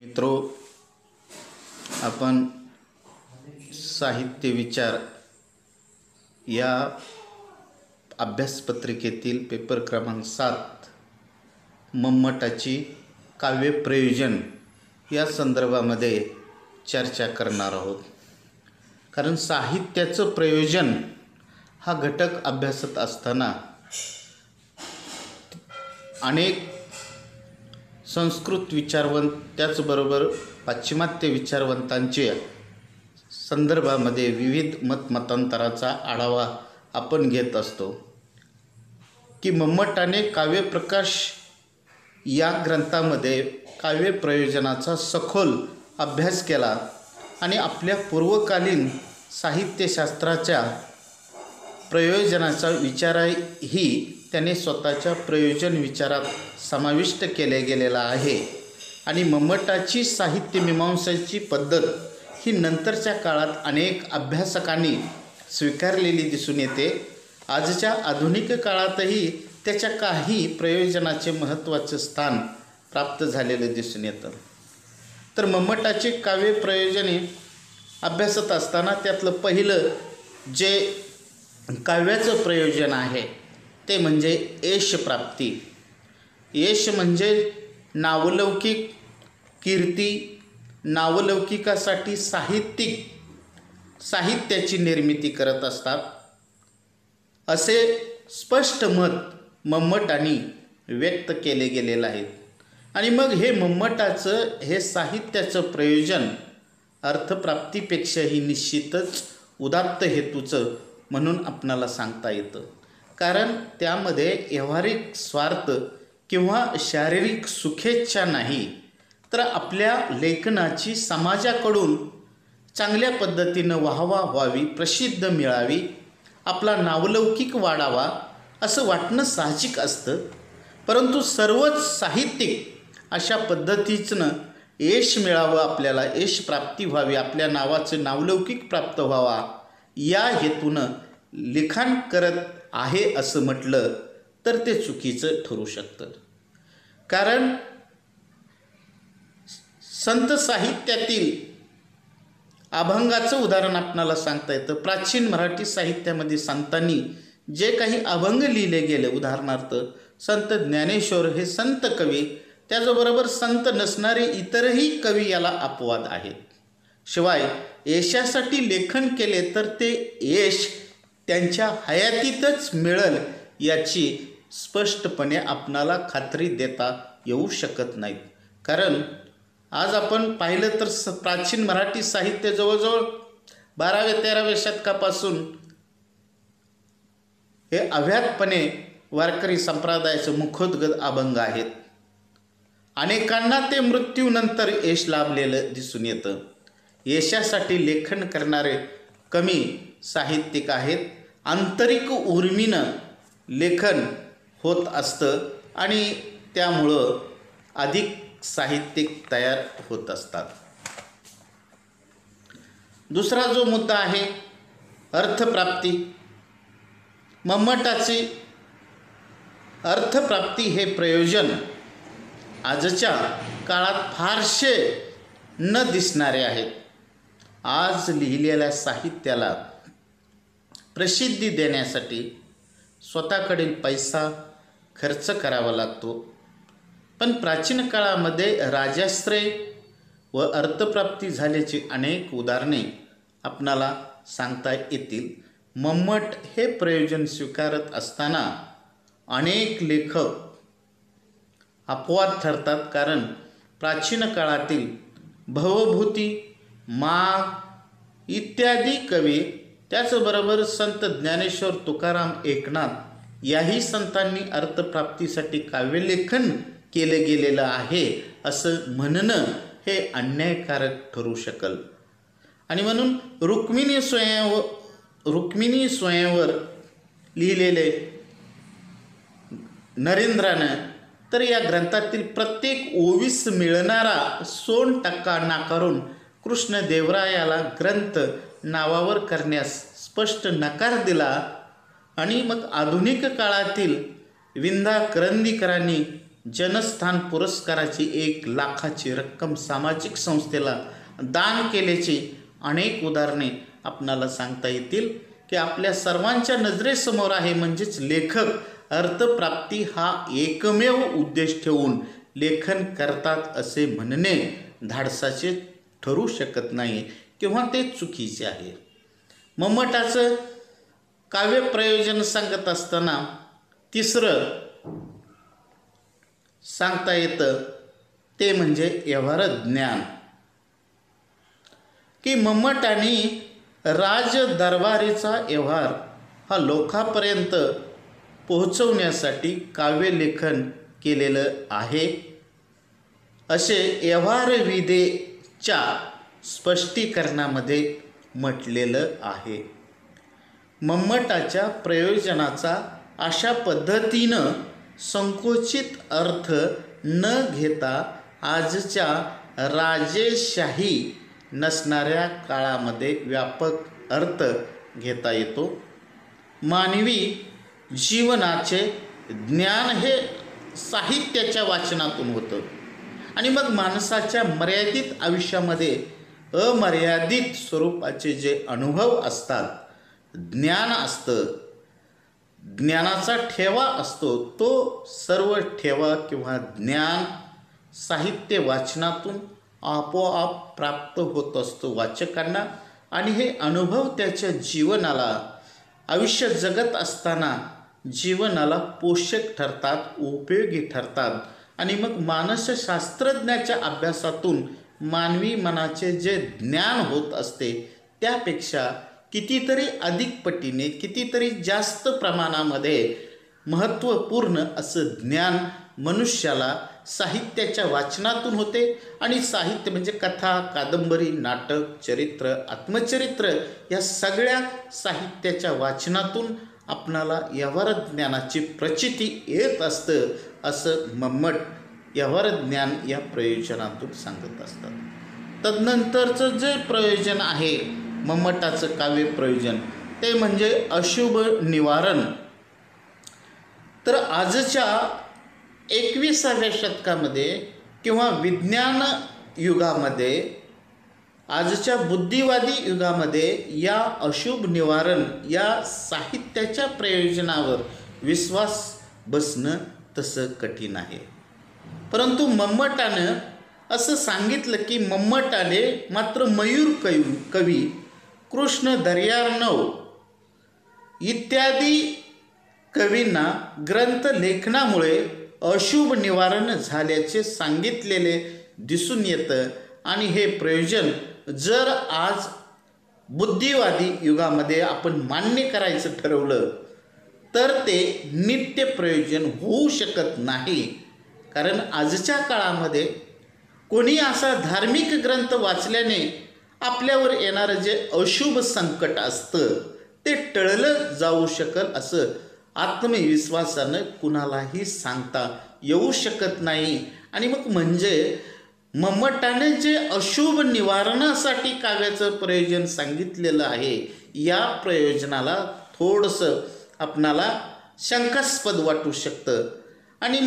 मित्रों, आपण साहित्य विचार या अभ्यासपत्रिकेतील पेपर क्रमांक 7 मम्मटाची काव्य प्रयोजन या संदर्भामध्ये चर्चा करणार आहोत. कारण साहित्याचं प्रयोजन हा घटक अभ्यासत असताना अनेक संस्कृत विचारवंत त्याचबरोबर पाश्चिमात्य विचारवंतांच्या संदर्भामध्ये विविध मतमतांतराचा आढावा आपण घेत असतो की मम्मटाने काव्यप्रकाश या ग्रंथामध्ये काव्य प्रयोजनाचा सखोल अभ्यास केला आणि आपल्या पूर्वकालीन साहित्यशास्त्राच्या प्रयोजनाचा विचारही त्याने स्वतःच्या प्रयोजन विचारात समाविष्ट केले गेलेला आहे. आणि मम्मटाची साहित्यमीमांसाची पद्धत ही नंतरच्या काळात अनेक अभ्यासकांनी स्वीकारलेली दिसून येते. आजच्या आधुनिक काळातही त्याच्या काही प्रयोजनाचे महत्त्वाचे स्थान प्राप्त झालेले दिसून येतं. तर मम्मटाचे काव्य प्रयोजने अभ्यासत असताना त्यातलं पहिलं जे काव्याचं प्रयोजन आहे ते म्हणजे यशप्राप्ती. यश म्हणजे नावलौकिक कीर्ती, नावलौकिकासाठी साहित्याची निर्मिती करत असतात असे स्पष्ट मत मम्मटांनी व्यक्त केले गेलेलं आहे. आणि मग हे मम्मटाचं हे साहित्याचं प्रयोजन अर्थप्राप्तीपेक्षाही निश्चितच उदात्त हेतूचं म्हणून आपणाला सांगता येतं. कारण त्यामध्ये व्यावहारिक स्वार्थ किंवा शारीरिक सुखेच्छा नाही, तर आपल्या लेखनाची समाजाकडून चांगल्या पद्धतीनं वाहवा व्हावी, प्रसिद्ध मिळावी, आपला नावलौकिक वाढावा असं वाटणं साहजिक असतं. परंतु सर्वच साहित्यिक अशा पद्धतीचं यश मिळावं, आपल्याला यश प्राप्ती व्हावी, आपल्या नावाचं नावलौकिक प्राप्त व्हावा या हेतूनं लिखाण करत आहे असं म्हटलं तर ते चुकीचं ठरू शकतं. कारण संत साहित्यातील अभंगाचं उदाहरण आपणाला सांगता येतं. प्राचीन मराठी साहित्यामध्ये संतांनी जे काही अभंग लिहिले गेले, उदाहरणार्थ संत ज्ञानेश्वर हे संत कवी, त्याचबरोबर संत नसणारे इतरही कवी याला अपवाद आहेत. शिवाय यशासाठी लेखन केले तर ते यश त्यांच्या हयातीतच मिळेल याची स्पष्टपणे आपणाला खात्री देता येऊ शकत नाहीत. कारण आज आपण पाहिलं तर प्राचीन मराठी साहित्य जवळजवळ 12व्या-13व्या शतकापासून हे अव्याहतपणे वारकरी संप्रदायाचं मुखोद्गत अभंग आहेत. अनेकांना ते मृत्यूनंतर यश लाभलेलं दिसून येतं. यशासाठी लेखन करणारे कमी साहित्यिक आहेत. आंतरिक उर्मीनं लेखन होत असतं आणि त्यामुळं अधिक साहित्यिक तयार होत असतात. दुसरा जो मुद्दा आहे अर्थप्राप्ती. मम्मटाची अर्थप्राप्ती हे प्रयोजन आजच्या काळात फारसे न दिसणारे आहेत. आज लिहिलेल्या साहित्याला प्रसिद्धी देण्यासाठी स्वतःकडील पैसा खर्च करावा लागतो. पण प्राचीन काळामध्ये राजाश्रय व अर्थप्राप्ती झाल्याची अनेक उदाहरणे आपणाला सांगता येतील. मम्मट हे प्रयोजन स्वीकारत असताना अनेक लेखक अपवाद ठरतात. कारण प्राचीन काळातील भवभूती, माघ इत्यादी कवी, त्याचबरोबर संत ज्ञानेश्वर, तुकाराम, एकनाथ याही संतांनी अर्थप्राप्तीसाठी काव्यलेखन केले गेलेलं आहे असं म्हणणं हे अन्यायकारक ठरू शकेल. आणि म्हणून रुक्मिणी स्वयंवर लिहिलेले नरेंद्रानं तर या ग्रंथातील प्रत्येक ओवीस मिळणारा सोन टक्का नाकारून कृष्णदेवरायाला ग्रंथ नावावर करण्यास स्पष्ट नकार दिला. आणि मग आधुनिक काळातील विंदा करंदीकरांनी जनस्थान पुरस्काराची 1,00,000ची रक्कम सामाजिक संस्थेला दान केल्याची अनेक उदाहरणे आपणाला सांगता येतील की आपल्या सर्वांच्या नजरेसमोर आहे. म्हणजेच लेखक अर्थप्राप्ती हा एकमेव उद्देश ठेवून लेखन करतात असे म्हणणे धाडसाचे ठरू शकत नाही किंवा ते चुकीचे आहे. मम्मटाचं काव्य प्रयोजन सांगत असताना तिसरं सांगता येतं ते म्हणजे व्यवहार ज्ञान, की मम्मटाने राजदरबारीचा व्यवहार हा लोकांपर्यंत पोहोचवण्यासाठी काव्यलेखन केलेलं आहे असे व्यवहारविधेच्या स्पष्टीकरणामध्ये म्हटलेलं आहे. मम्मटाच्या प्रयोजनाचा अशा पद्धतीनं संकोचित अर्थ न घेता आजच्या राजेशाही नसणाऱ्या काळामध्ये व्यापक अर्थ घेता येतो. मानवी जीवनाचे ज्ञान हे साहित्याच्या वाचनातून होतं आणि मग माणसाच्या मर्यादित आयुष्यामध्ये अमर्यादित स्वरूपाचे जे अनुभव असतात, ज्ञान असतं, ज्ञानाचा ठेवा असतो, तो सर्व ठेवा किंवा ज्ञान साहित्य वाचनातून आपोआप प्राप्त होत असतो वाचकांना आणि हे अनुभव त्याच्या जीवनाला, आयुष्य जगत असताना जीवनाला पोषक ठरतात, उपयोगी ठरतात. आणि मग मानसशास्त्रज्ञाच्या अभ्यासातून मानवी मनाचे जे ज्ञान होत असते त्यापेक्षा कितीतरी अधिक पटीने, कितीतरी जास्त प्रमाणामध्ये महत्त्वपूर्ण असं ज्ञान मनुष्याला साहित्याच्या वाचनातून होते. आणि साहित्य म्हणजे कथा, कादंबरी, नाटक, चरित्र, आत्मचरित्र या सगळ्या साहित्याच्या वाचनातून आपणाला व्यवहार ज्ञानाची प्रचिती येत असतं असं मम्मट व्यवहार ज्ञान या प्रयोजनातून सांगत असतात. तदनंतरचं जे प्रयोजन आहे मम्मटाचं काव्य प्रयोजन ते म्हणजे अशुभ निवारण. तर आजच्या 21व्या शतकामध्ये किंवा विज्ञान युगामध्ये, आजच्या बुद्धिवादी युगामध्ये या अशुभ निवारण या साहित्याच्या प्रयोजनावर विश्वास बसणं तसं कठीण आहे. परंतु मम्मटानं असं सांगितलं की मम्मटाने मात्र मयूर कवी, कृष्ण दर्यार्णव इत्यादी कवींना ग्रंथ लेखनामुळे अशुभ निवारण झाल्याचे सांगितलेले दिसून येतं. आणि हे प्रयोजन जर आज बुद्धिवादी युगामध्ये आपण मान्य करायचं ठरवलं तर ते नित्य प्रयोजन होऊ शकत नाही. कारण आजच्या काळामध्ये कोणी असा धार्मिक ग्रंथ वाचल्याने आपल्यावर येणारं जे अशुभ संकट असतं ते टळलं जाऊ शकल असं आत्मविश्वासानं कुणालाही सांगता येऊ शकत नाही. आणि मग म्हणजे मम्मटाने जे अशुभ निवारणासाठी काव्याचं प्रयोजन सांगितलेलं आहे या प्रयोजनाला थोडंसं आपणाला शंकास्पद वाटू शकतं. आणि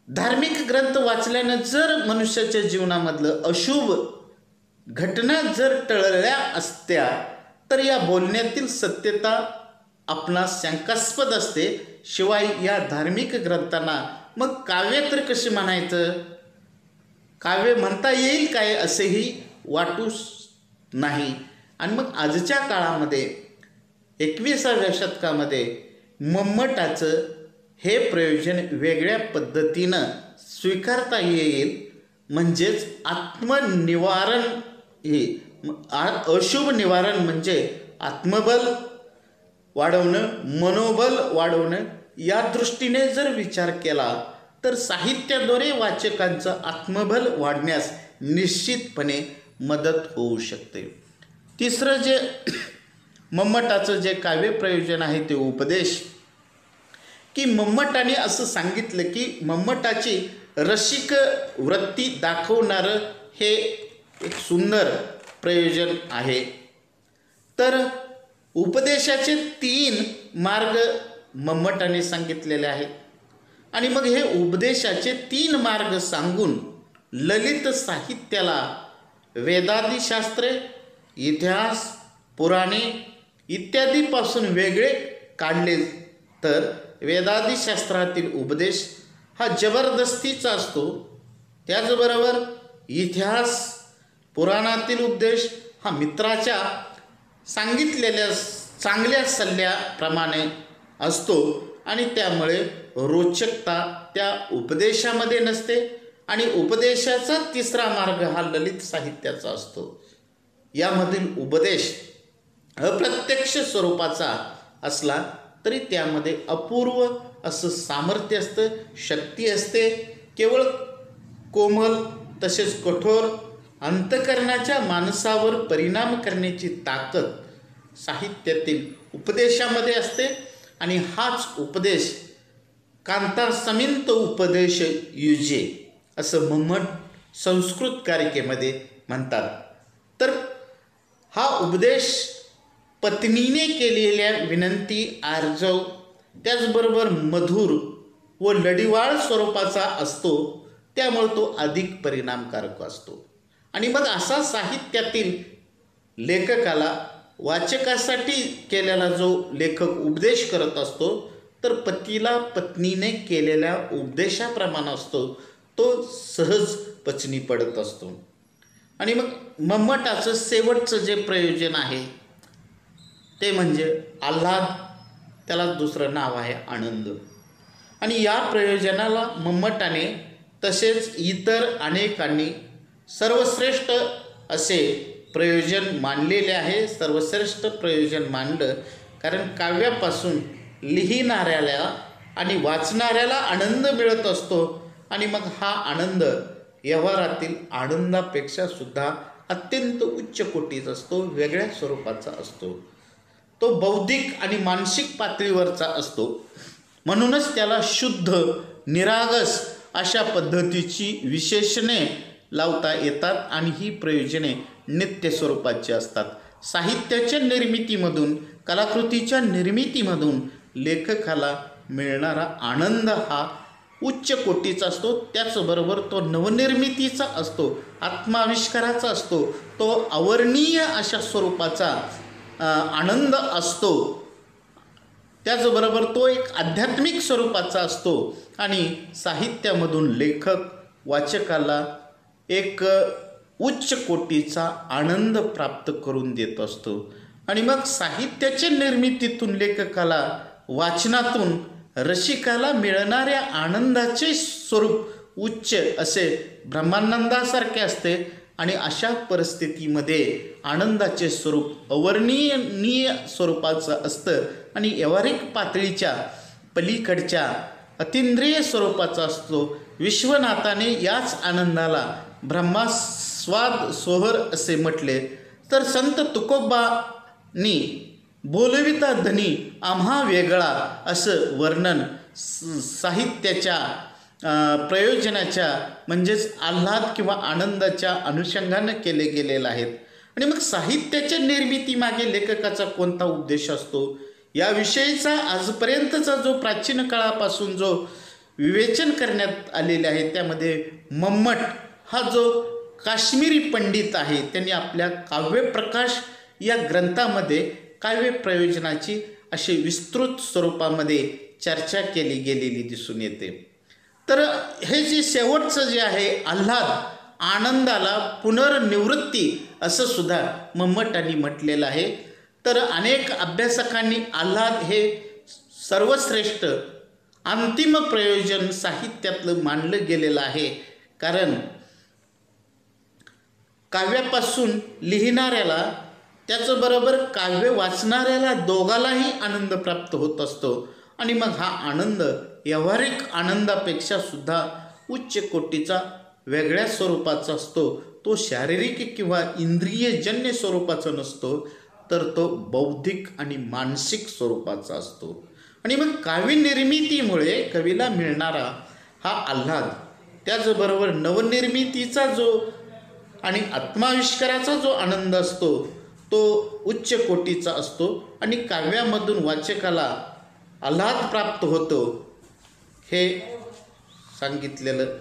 धार्मिक ग्रंथ वाचल्यानं जर मनुष्याच्या जीवनामधलं अशुभ घटना जर टळल्या असत्या तर या बोलण्यातील सत्यता आपणास शंकास्पद असते. शिवाय या धार्मिक ग्रंथांना मग काव्य तर कसे म्हणायचं, काव्य म्हणता येईल काय असेही वाटू नाही. आणि मग आजच्या काळामध्ये 21व्या शतकामध्ये मम्मटाचं हे प्रयोजन वेगळ्या पद्धतीनं स्वीकारता येईल. म्हणजेच आत्मनिवारण हे अशुभ निवारण म्हणजे आत्मबल वाढवणं, मनोबल वाढवणं या दृष्टीने जर विचार केला तर साहित्याद्वारे वाचकांचं आत्मबल वाढण्यास निश्चितपणे मदत होऊ शकते. तिसरं जे मम्मटाचं जे काव्य प्रयोजन आहे ते उपदेश, की मम्मटाने असं सांगितलं की मम्मटाची रसिक वृत्ती दाखवणारं हे एक सुंदर प्रयोजन आहे. तर उपदेशाचे 3 मार्ग मम्मटाने सांगितलेले आहेत आणि मग हे उपदेशाचे 3 मार्ग सांगून ललित साहित्याला वेदादिशास्त्रे, इतिहास, पुराणे इत्यादीपासून वेगळे काढले. तर वेदादिशास्त्रातील उपदेश हा जबरदस्तीचा असतो, त्याचबरोबर इतिहास पुराणातील उपदेश हा मित्राच्या सांगितलेल्या चांगल्या सल्ल्याप्रमाणे असतो आणि त्यामुळे रोचकता त्या उपदेशामध्ये नसते. आणि उपदेशाचा 3रा मार्ग हा ललित साहित्याचा असतो. यामधील उपदेश अप्रत्यक्ष स्वरूपाचा असला तरी त्यामध्ये अपूर्व असं सामर्थ्य असतं, शक्ती असते. केवळ कोमल तसेच कठोर अंतःकरणाच्या माणसावर परिणाम करण्याची ताकद साहित्यातील उपदेशामध्ये असते. आणि हाच उपदेश कांता समिंत उपदेश युजे असं मम्मट संस्कृत कारिकेमध्ये म्हणतात. तर हा उपदेश पत्नीने केलेल्या विनंती आर्जव, त्याचबरोबर मधुर व लढीवाळ स्वरूपाचा असतो, त्यामुळे तो अधिक परिणामकारक असतो. आणि मग असा साहित्यातील लेखकाला वाचकासाठी केलेला जो लेखक उपदेश करत असतो तर पतीला पत्नीने केलेल्या उपदेशाप्रमाणे असतो, तो सहज पचनी पडत असतो. आणि मग मम्मटाचं शेवटचं जे प्रयोजन आहे ते म्हणजे आल्हाद, त्याला दुसरं नाव आहे आनंद. आणि या प्रयोजनाला मम्मटाने तसेच इतर अनेकांनी सर्वश्रेष्ठ असे प्रयोजन मानलेले आहे. सर्वश्रेष्ठ प्रयोजन मानलं कारण काव्यापासून लिहिणाऱ्याला आणि वाचणाऱ्याला आनंद मिळत असतो. आणि मग हा आनंद व्यवहारातील आनंदापेक्षा सुद्धा अत्यंत उच्च कोटीचा असतो, वेगळ्या स्वरूपाचा असतो. तो बौद्धिक आणि मानसिक पातळीवरचा असतो. म्हणूनच त्याला शुद्ध, निरागस अशा पद्धतीची विशेषणे लावता येतात आणि ही प्रयोजने नित्य स्वरूपाची असतात. साहित्याच्या निर्मितीमधून, कलाकृतीच्या निर्मितीमधून लेखकाला मिळणारा आनंद हा उच्च कोटीचा असतो. त्याचबरोबर तो नवनिर्मितीचा असतो, आत्माविष्काराचा असतो, तो अवर्णनीय अशा स्वरूपाचा आनंद असतो. त्याचबरोबर तो एक आध्यात्मिक स्वरूपाचा असतो. आणि साहित्यामधून लेखक वाचकाला एक उच्च कोटीचा आनंद प्राप्त करून देत असतो. आणि मग साहित्याच्या निर्मितीतून लेखकाला, वाचनातून रसिकाला मिळणाऱ्या आनंदाचे स्वरूप उच्च असे ब्रह्मानंदासारखे असते. आणि अशा परिस्थितीमध्ये आनंदाचे स्वरूप अवर्णनीय स्वरूपाचं असतं आणि व्यावहारिक पातळीच्या पलीकडच्या अतींद्रिय स्वरूपाचा असतो. विश्वनाथाने याच आनंदाला ब्रह्मास्वाद सोहर असे म्हटले. तर संत तुकोबांनी बोलविता धनी आम्हा वेगळा असं वर्णन साहित्याच्या प्रयोजनाच्या म्हणजेच आल्हाद किंवा आनंदाच्या अनुषंगानं केले गेलेले आहेत. आणि मग साहित्याच्या निर्मितीमागे लेखकाचा कोणता उद्देश असतो याविषयीचा आजपर्यंतचा जो प्राचीन काळापासून जो विवेचन करण्यात आलेले आहे त्यामध्ये मम्मट हा जो काश्मीरी पंडित आहे त्यांनी आपल्या काव्यप्रकाश या ग्रंथामध्ये काव्य प्रयोजनाची अशी विस्तृत स्वरूपामध्ये चर्चा केली गेलेली दिसून येते. तर हे जे शेवटचं जे आहे आल्हाद, आनंदाला पुनर्निवृत्ती असं सुद्धा मम्मटांनी म्हटलेलं आहे. तर अनेक अभ्यासकांनी आल्हाद हे सर्वश्रेष्ठ अंतिम प्रयोजन साहित्यातलं मानलं गेलेलं आहे. कारण काव्यापासून लिहिणाऱ्याला त्याचबरोबर काव्य वाचणाऱ्याला दोघालाही आनंद प्राप्त होत असतो. आणि मग हा आनंद व्यावहारिक आनंदापेक्षा सुद्धा उच्च कोटीचा वेगळ्या स्वरूपाचा असतो. तो शारीरिक किंवा इंद्रियजन्य स्वरूपाचा नसतो, तर तो बौद्धिक आणि मानसिक स्वरूपाचा असतो. आणि मग काव्यनिर्मितीमुळे कवीला मिळणारा हा आल्हाद, त्याचबरोबर नवनिर्मितीचा जो आणि आत्माविष्काराचा जो आनंद असतो तो उच्च कोटीचा असतो. आणि काव्यामधून वाचकाला आल्हाद प्राप्त होतो. हे सांगितलेलं